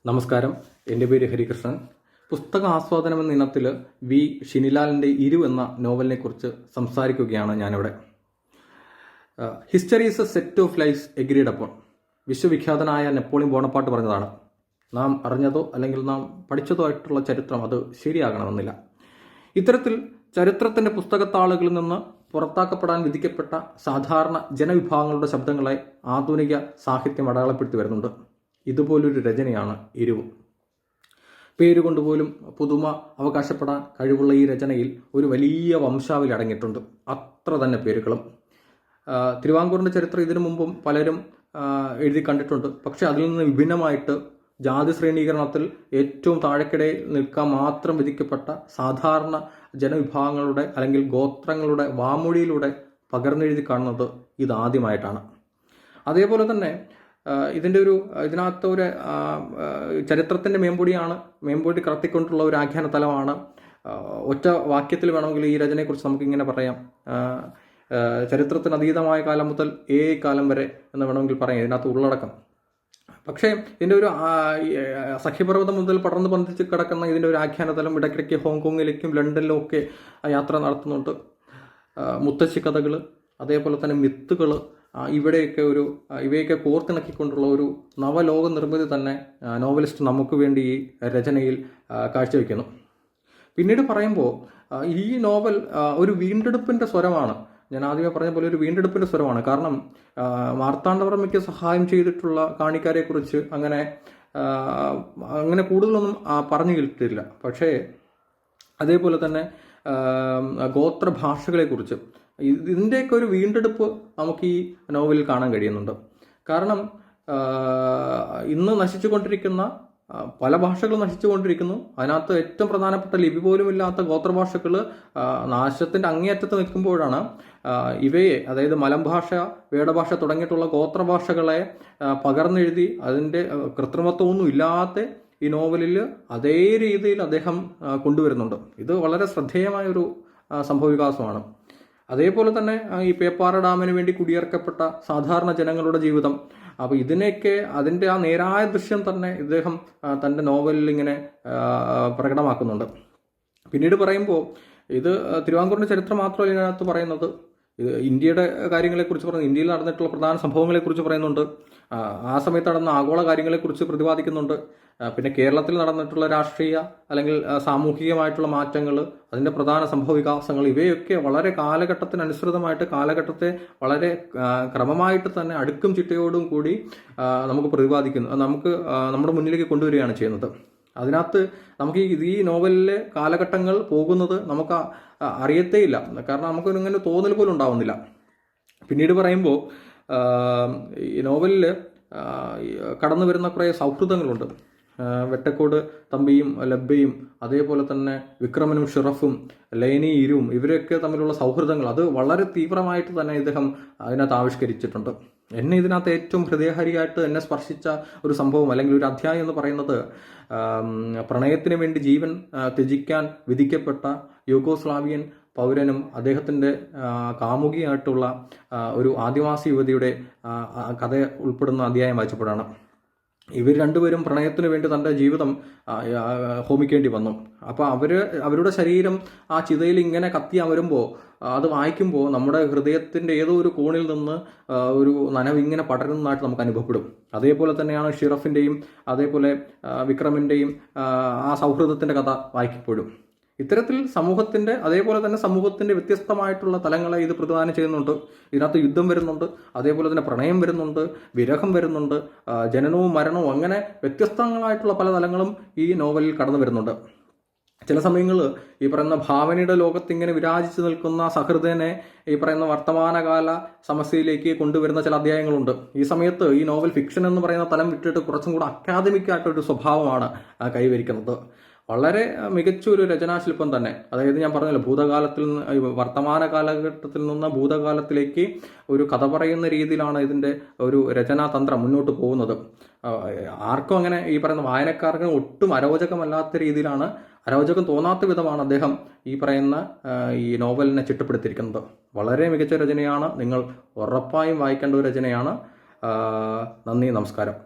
നമസ്കാരം, എൻ്റെ പേര് ഹരികൃഷ്ണൻ. പുസ്തക ആസ്വാദനം എന്ന ഇനത്തിൽ വി ഷിനിലാലിൻ്റെ ഇരു എന്ന നോവലിനെ കുറിച്ച് സംസാരിക്കുകയാണ് ഞാനിവിടെ. History is a set of lies agreed upon. വിശ്വവിഖ്യാതനായ നെപ്പോളിയൻ ബോണപ്പാർട്ട് പറഞ്ഞതാണ്. നാം അറിഞ്ഞതോ അല്ലെങ്കിൽ നാം പഠിച്ചതോ ആയിട്ടുള്ള ചരിത്രം അത് ശരിയാകണമെന്നില്ല. ഇത്തരത്തിൽ ചരിത്രത്തിൻ്റെ പുസ്തകത്താളുകളിൽ നിന്ന് പുറത്താക്കപ്പെടാൻ വിധിക്കപ്പെട്ട സാധാരണ ജനവിഭാഗങ്ങളുടെ ശബ്ദങ്ങളെ ആധുനിക സാഹിത്യം അടയാളപ്പെടുത്തി വരുന്നുണ്ട്. ഇതുപോലൊരു രചനയാണ് ഇരുവ്. പേരുകൊണ്ടുപോലും പുതുമ അവകാശപ്പെടാൻ കഴിവുള്ള ഈ രചനയിൽ ഒരു വലിയ വംശാവലി അടങ്ങിയിട്ടുണ്ട്. അത്ര തന്നെ പേരുകളും. തിരുവിതാംകൂറിൻ്റെ ചരിത്രം ഇതിനു മുമ്പും പലരും എഴുതി കണ്ടിട്ടുണ്ട്. പക്ഷെ അതിൽ നിന്ന് വിഭിന്നമായിട്ട് ജാതി ശ്രേണീകരണത്തിൽ ഏറ്റവും താഴെക്കിടയിൽ നിൽക്കാൻ മാത്രം വിധിക്കപ്പെട്ട സാധാരണ ജനവിഭാഗങ്ങളുടെ അല്ലെങ്കിൽ ഗോത്രങ്ങളുടെ വാമൊഴിയിലൂടെ പകർന്നെഴുതി കാണുന്നത് ഇതാദ്യമായിട്ടാണ്. അതേപോലെ തന്നെ ഇതിനകത്ത് ഒരു ചരിത്രത്തിൻ്റെ മേമ്പൊടി കടത്തിക്കൊണ്ടുള്ള ഒരു ആഖ്യാന തലമാണ്. ഒറ്റ വാക്യത്തിൽ വേണമെങ്കിൽ ഈ രചനയെക്കുറിച്ച് നമുക്കിങ്ങനെ പറയാം. ചരിത്രത്തിന് അതീതമായ കാലം മുതൽ കാലം വരെ എന്ന് വേണമെങ്കിൽ പറയാം ഇതിനകത്ത് ഉള്ളടക്കം. പക്ഷേ ഇതിൻ്റെ ഒരു സഖ്യപർവ്വതം മുതൽ പടർന്ന് പന്തിച്ച് കിടക്കുന്ന ഇതിൻ്റെ ഒരു ആഖ്യാന തലം ഇടയ്ക്കിടയ്ക്ക് ഹോങ്കോങ്ങിലേക്കും ലണ്ടനിലും ഒക്കെ യാത്ര നടത്തുന്നുണ്ട്. മുത്തശ്ശി കഥകൾ, അതേപോലെ തന്നെ മിത്തുകൾ, ഇവയൊക്കെ കോർത്തിണക്കിക്കൊണ്ടുള്ള ഒരു നവലോക നിർമ്മിതി തന്നെ നോവലിസ്റ്റ് നമുക്ക് വേണ്ടി ഈ രചനയിൽ കാഴ്ചവെക്കുന്നു. പിന്നീട് പറയുമ്പോൾ ഈ നോവൽ ഒരു വീണ്ടെടുപ്പിൻ്റെ സ്വരമാണ്. ഞാൻ ആദ്യമേ പറഞ്ഞ പോലെ ഒരു വീണ്ടെടുപ്പിൻ്റെ സ്വരമാണ്. കാരണം മാർത്താണ്ഡവർമ്മയ്ക്ക് സഹായം ചെയ്തിട്ടുള്ള കാണിക്കാരെക്കുറിച്ച് അങ്ങനെ കൂടുതലൊന്നും പറഞ്ഞു കേട്ടിട്ടില്ല. പക്ഷേ അതേപോലെ തന്നെ ഗോത്രഭാഷകളെക്കുറിച്ച് ഇതിൻ്റെയൊക്കെ ഒരു വീണ്ടെടുപ്പ് നമുക്ക് ഈ നോവലിൽ കാണാൻ കഴിയുന്നുണ്ട്. കാരണം ഇന്ന് നശിച്ചുകൊണ്ടിരിക്കുന്ന പല ഭാഷകളും നശിച്ചുകൊണ്ടിരിക്കുന്നു. അതിനകത്ത് ഏറ്റവും പ്രധാനപ്പെട്ട ലിപി പോലും ഇല്ലാത്ത ഗോത്രഭാഷകൾ നാശത്തിൻ്റെ അങ്ങേയറ്റത്ത് നിൽക്കുമ്പോഴാണ് ഇവയെ, അതായത് മലംഭാഷ, വേടഭാഷ തുടങ്ങിയിട്ടുള്ള ഗോത്രഭാഷകളെ പകർന്നെഴുതി അതിൻ്റെ കൃത്രിമത്വമൊന്നും ഇല്ലാത്ത ഈ നോവലിൽ അതേ രീതിയിൽ അദ്ദേഹം കൊണ്ടുവരുന്നുണ്ട്. ഇത് വളരെ ശ്രദ്ധേയമായൊരു സംഭവവികാസമാണ്. അതേപോലെ തന്നെ ഈ പേപ്പാറ ഡാമിന് വേണ്ടി കുടിയിറക്കപ്പെട്ട സാധാരണ ജനങ്ങളുടെ ജീവിതം, അപ്പോൾ ഇതിനെയൊക്കെ അതിൻ്റെ ആ നേരായ ദൃശ്യം തന്നെ ഇദ്ദേഹം തൻ്റെ നോവലിൽ ഇങ്ങനെ പ്രകടമാക്കുന്നുണ്ട്. പിന്നീട് പറയുമ്പോൾ ഇത് തിരുവിതാംകൂറിൻ്റെ ചരിത്രം മാത്രമല്ല ഇതിനകത്ത് പറയുന്നത്. ഇത് ഇന്ത്യയുടെ കാര്യങ്ങളെക്കുറിച്ച് പറയുന്നു, ഇന്ത്യയിൽ നടന്നിട്ടുള്ള പ്രധാന സംഭവങ്ങളെക്കുറിച്ച് പറയുന്നുണ്ട്, ആ സമയത്ത് നടന്ന ആഗോള കാര്യങ്ങളെക്കുറിച്ച് പ്രതിപാദിക്കുന്നുണ്ട്. പിന്നെ കേരളത്തിൽ നടന്നിട്ടുള്ള രാഷ്ട്രീയ അല്ലെങ്കിൽ സാമൂഹികമായിട്ടുള്ള മാറ്റങ്ങൾ, അതിൻ്റെ പ്രധാന സംഭവ വികാസങ്ങൾ, ഇവയൊക്കെ വളരെ കാലഘട്ടത്തിനനുസൃതമായിട്ട് കാലഘട്ടത്തെ വളരെ ക്രമമായിട്ട് തന്നെ അടുക്കും ചിട്ടയോടും കൂടി നമുക്ക് പ്രതിപാദിക്കുന്നു, നമ്മുടെ മുന്നിലേക്ക് കൊണ്ടുവരികയാണ് ചെയ്യുന്നത്. അതിനകത്ത് നമുക്ക് ഈ നോവലിലെ കാലഘട്ടങ്ങൾ പോകുന്നത് നമുക്ക് അറിയത്തേയില്ല. കാരണം നമുക്കിങ്ങനെ തോന്നൽ പോലും ഉണ്ടാവുന്നില്ല. പിന്നീട് പറയുമ്പോൾ ഈ നോവലിൽ കടന്നു വരുന്ന കുറേ സൗഹൃദങ്ങളുണ്ട്. വെട്ടക്കോട് തമ്പിയും ലബ്ബയും, അതേപോലെ തന്നെ വിക്രമനും ഷിറഫും ലൈനി ഇരുവും, ഇവരൊക്കെ തമ്മിലുള്ള സൗഹൃദങ്ങൾ അത് വളരെ തീവ്രമായിട്ട് തന്നെ ഇദ്ദേഹം അതിനകത്ത് ആവിഷ്കരിച്ചിട്ടുണ്ട്. എന്നെ ഇതിനകത്ത് ഏറ്റവും ഹൃദയഹാരിയായിട്ട് എന്നെ സ്പർശിച്ച ഒരു സംഭവം അല്ലെങ്കിൽ ഒരു അധ്യായം എന്ന് പറയുന്നത് പ്രണയത്തിന് വേണ്ടി ജീവൻ ത്യജിക്കാൻ വിധിക്കപ്പെട്ട യൂഗോസ്ലാവിയൻ പൗരനും അദ്ദേഹത്തിൻ്റെ കാമുകിയായിട്ടുള്ള ഒരു ആദിവാസി യുവതിയുടെ കഥ ഉൾപ്പെടുന്ന അധ്യായം വായിച്ചപ്പോഴാണ്. ഇവർ രണ്ടുപേരും പ്രണയത്തിന് വേണ്ടി തൻ്റെ ജീവിതം ഹോമിക്കേണ്ടി വന്നു. അപ്പോൾ അവരുടെ ശരീരം ആ ചിതയിൽ ഇങ്ങനെ കത്തി അമരുമ്പോൾ അത് വായിക്കുമ്പോൾ നമ്മുടെ ഹൃദയത്തിൻ്റെ ഏതോ ഒരു കോണിൽ നിന്ന് ഒരു നനവ് ഇങ്ങനെ പടരുന്നതായിട്ട് നമുക്ക് അനുഭവപ്പെടും. അതേപോലെ തന്നെയാണ് ഷിറഫിൻ്റെയും അതേപോലെ വിക്രമിൻ്റെയും ആ സൗഹൃദത്തിൻ്റെ കഥ വായിക്കപ്പോഴും. ഇത്തരത്തിൽ സമൂഹത്തിൻ്റെ അതേപോലെ തന്നെ സമൂഹത്തിൻ്റെ വ്യത്യസ്തമായിട്ടുള്ള തലങ്ങളെ ഇത് പ്രതിദാനം ചെയ്യുന്നുണ്ട്. ഇതിനകത്ത് യുദ്ധം വരുന്നുണ്ട്, അതേപോലെ തന്നെ പ്രണയം വരുന്നുണ്ട്, വിരഹം വരുന്നുണ്ട്, ജനനവും മരണവും, അങ്ങനെ വ്യത്യസ്തങ്ങളായിട്ടുള്ള പല തലങ്ങളും ഈ നോവലിൽ കടന്നു വരുന്നുണ്ട്. ചില സമയങ്ങളിൽ ഈ പറയുന്ന ഭാവനയുടെ ലോകത്ത് ഇങ്ങനെ വിരാജിച്ച് നിൽക്കുന്ന സഹൃദയനെ ഈ പറയുന്ന വർത്തമാനകാല സമസ്യയിലേക്ക് കൊണ്ടുവരുന്ന ചില അധ്യായങ്ങളുണ്ട്. ഈ സമയത്ത് ഈ നോവൽ ഫിക്ഷൻ എന്ന് പറയുന്ന തലം വിട്ടിട്ട് കുറച്ചും കൂടെ അക്കാദമിക്കായിട്ടൊരു സ്വഭാവമാണ് കൈവരിക്കുന്നത്. വളരെ മികച്ചൊരു രചനാശില്പം തന്നെ. അതായത് ഞാൻ പറഞ്ഞല്ലോ, ഭൂതകാലത്തിൽ നിന്ന് വർത്തമാന കാലഘട്ടത്തിൽ നിന്ന് ഭൂതകാലത്തിലേക്ക് ഒരു കഥ പറയുന്ന രീതിയിലാണ് ഇതിൻ്റെ ഒരു രചനാതന്ത്രം മുന്നോട്ട് പോകുന്നത്. ആർക്കും അങ്ങനെ ഈ പറയുന്ന വായനക്കാർക്ക് ഒട്ടും അരോചകമല്ലാത്ത രീതിയിലാണ്, അരോചകം തോന്നാത്ത വിധമാണ് അദ്ദേഹം ഈ പറയുന്ന ഈ നോവലിനെ ചിട്ടപ്പെടുത്തിയിരിക്കുന്നത്. വളരെ മികച്ച രചനയാണ്. നിങ്ങൾ ഉറപ്പായും വായിക്കേണ്ട ഒരു രചനയാണ്. നന്ദി, നമസ്കാരം.